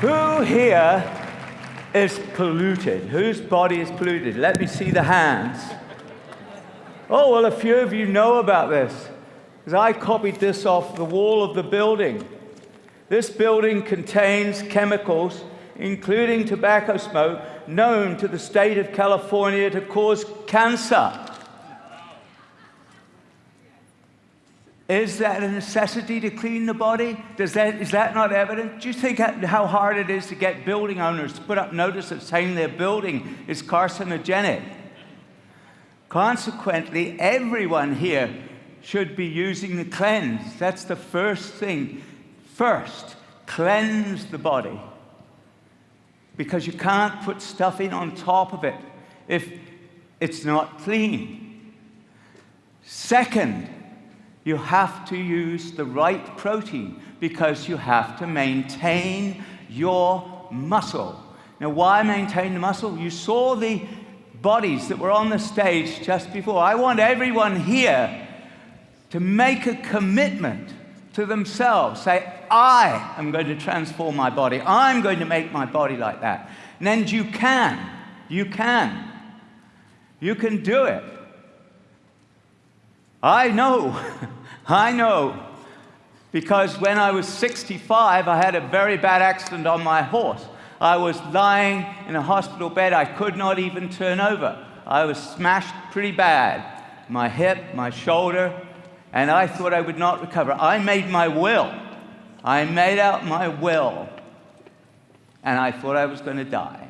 Who here is polluted? Whose body is polluted? Let me see the hands. Oh, well, a few of you know about this, because I copied this off the wall of the building. This building contains chemicals, including tobacco smoke, known to the state of California to cause cancer. Is that a necessity to clean the body? Is that not evident? Do you think how hard it is to get building owners to put up notices saying their building is carcinogenic? Consequently, everyone here should be using the cleanse. That's the first thing. First, cleanse the body. Because you can't put stuff in on top of it if it's not clean. Second, you have to use the right protein because you have to maintain your muscle. Now, why maintain the muscle? You saw the bodies that were on the stage just before. I want everyone here to make a commitment to themselves. Say, I am going to transform my body. I'm going to make my body like that. And then you can. You can do it. I know. I know. Because when I was 65, I had a very bad accident on my horse. I was lying in a hospital bed. I could not even turn over. I was smashed pretty bad. My hip, my shoulder, and I thought I would not recover. I made my will. I made out my will. And I thought I was going to die.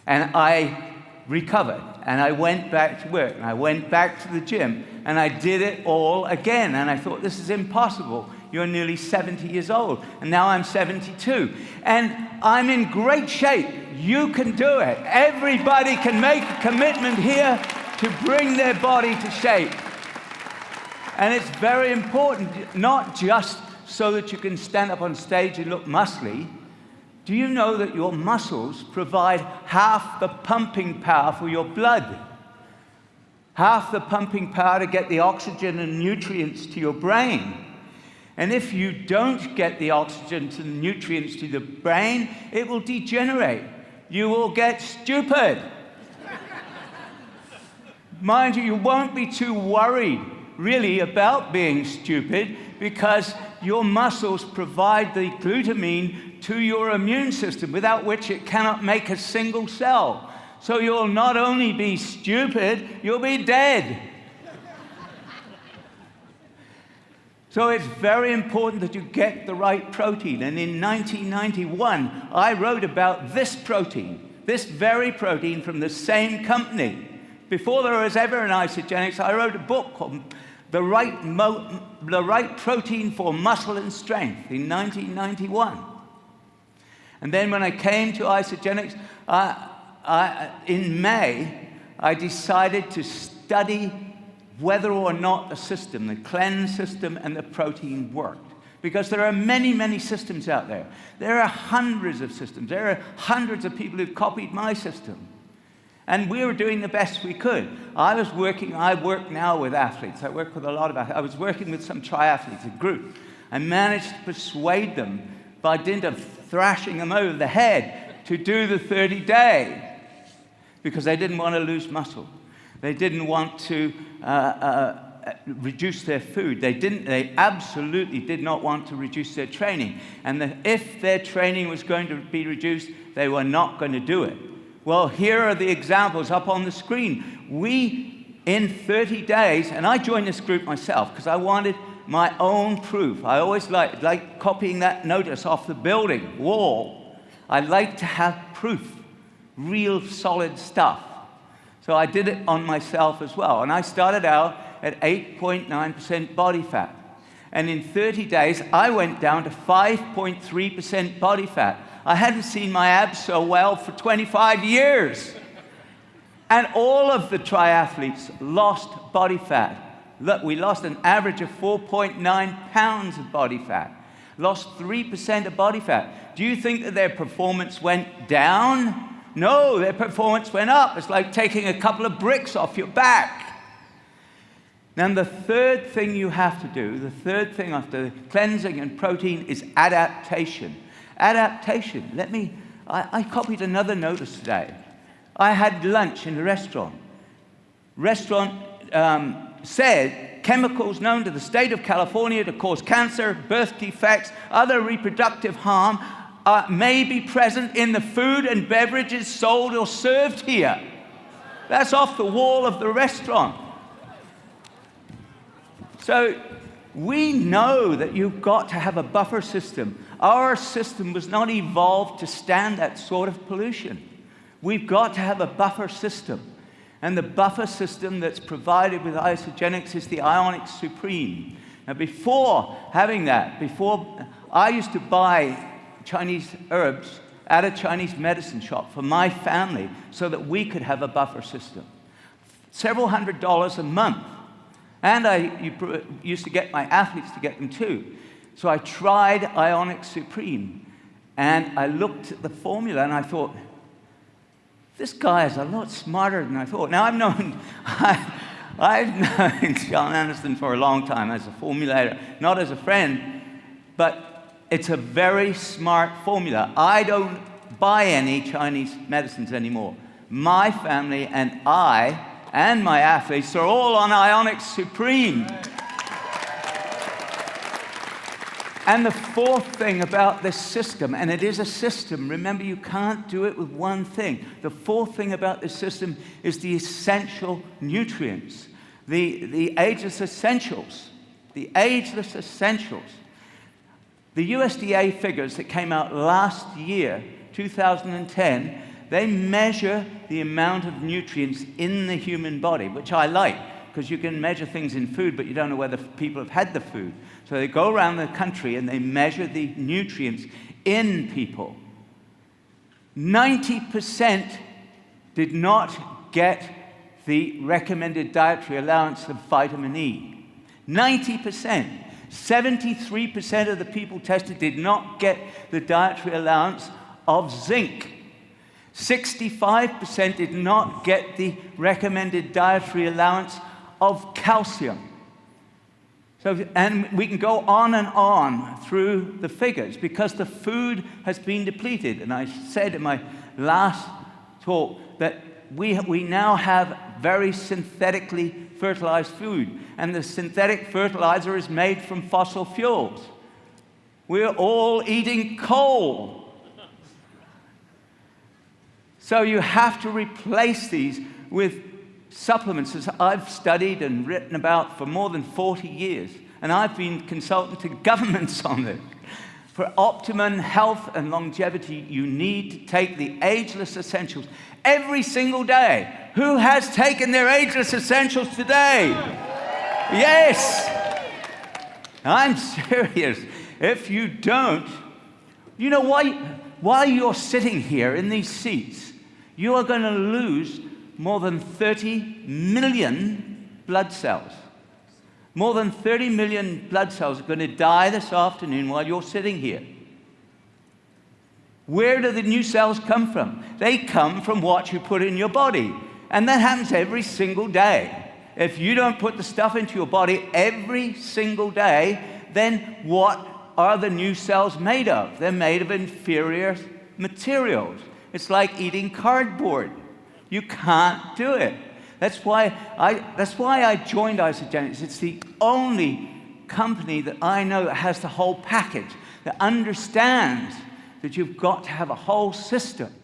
And I recovered. And I went back to work. And I went back to the gym. And I did it all again. And I thought, this is impossible. You're nearly 70 years old. And now I'm 72. And I'm in great shape. You can do it. Everybody can make a commitment here to bring their body to shape. And it's very important, not just so that you can stand up on stage and look muscly. Do you know that your muscles provide half the pumping power for your blood? Half the pumping power to get the oxygen and nutrients to your brain. And if you don't get the oxygen to the nutrients to the brain, it will degenerate. You will get stupid. Mind you, you won't be too worried, really, about being stupid because your muscles provide the glutamine to your immune system, without which it cannot make a single cell. So you'll not only be stupid, you'll be dead. So it's very important that you get the right protein. And in 1991, I wrote about this protein, this very protein from the same company. Before there was ever an Isagenix, I wrote a book called The Right Protein for Muscle and Strength in 1991. And then when I came to Isagenix, in May, I decided to study whether or not the system, the cleanse system and the protein worked. Because there are many, many systems out there. There are hundreds of systems. There are hundreds of people who've copied my system. And we were doing the best we could. I work now with athletes. I work with a lot of athletes. I was working with some triathletes, a group. I managed to persuade them by dint of thrashing them over the head to do the 30-day because they didn't want to lose muscle. They didn't want to reduce their food. They absolutely did not want to reduce their training. And if their training was going to be reduced, they were not going to do it. Well, here are the examples up on the screen. We, in 30 days, and I joined this group myself because I wanted my own proof. I always like copying that notice off the building wall. I like to have proof, real solid stuff. So I did it on myself as well. And I started out at 8.9% body fat. And in 30 days, I went down to 5.3% body fat. I hadn't seen my abs so well for 25 years. And all of the triathletes lost body fat. Look, we lost an average of 4.9 pounds of body fat. Lost 3% of body fat. Do you think that their performance went down? No, their performance went up. It's like taking a couple of bricks off your back. Now, the third thing you have to do, the third thing after cleansing and protein is adaptation. Adaptation. I copied another notice today. I had lunch in a restaurant. Restaurant said chemicals known to the state of California to cause cancer, birth defects, other reproductive harm may be present in the food and beverages sold or served here. That's off the wall of the restaurant. So we know that you've got to have a buffer system. Our system was not evolved to stand that sort of pollution. We've got to have a buffer system. And the buffer system that's provided with Isagenix is the Isagenix Supreme. Now, before having that, I used to buy Chinese herbs at a Chinese medicine shop for my family so that we could have a buffer system. Several $100s a month. And I used to get my athletes to get them too. So I tried Isagenix Supreme. And I looked at the formula and I thought, this guy is a lot smarter than I thought. Now, I've known John Anderson for a long time as a formulator, not as a friend, but it's a very smart formula. I don't buy any Chinese medicines anymore. My family and I and my athletes are all on Isagenix Supreme. And the fourth thing about this system, and it is a system, remember you can't do it with one thing. The fourth thing about this system is the essential nutrients, the ageless essentials, the ageless essentials. The USDA figures that came out last year, 2010, they measure the amount of nutrients in the human body, which I like, because you can measure things in food, but you don't know whether people have had the food. So they go around the country and they measure the nutrients in people. 90% did not get the recommended dietary allowance of vitamin E. 90%. 73% of the people tested did not get the dietary allowance of zinc. 65% did not get the recommended dietary allowance of calcium. So, and we can go on through the figures because the food has been depleted. And I said in my last talk that we now have very synthetically fertilized food. And the synthetic fertilizer is made from fossil fuels. We're all eating coal. So you have to replace these with supplements, as I've studied and written about for more than 40 years. And I've been consultant to governments on this. For optimum health and longevity, you need to take the ageless essentials every single day. Who has taken their ageless essentials today? Yes. I'm serious. If you don't, you know while you're sitting here in these seats, you are going to lose more than 30 million blood cells. More than 30 million blood cells are going to die this afternoon while you're sitting here. Where do the new cells come from? They come from what you put in your body. And that happens every single day. If you don't put the stuff into your body every single day, then what are the new cells made of? They're made of inferior materials. It's like eating cardboard. You can't do it. That's why I joined Isagenix. It's the only company that I know that has the whole package, that understands that you've got to have a whole system.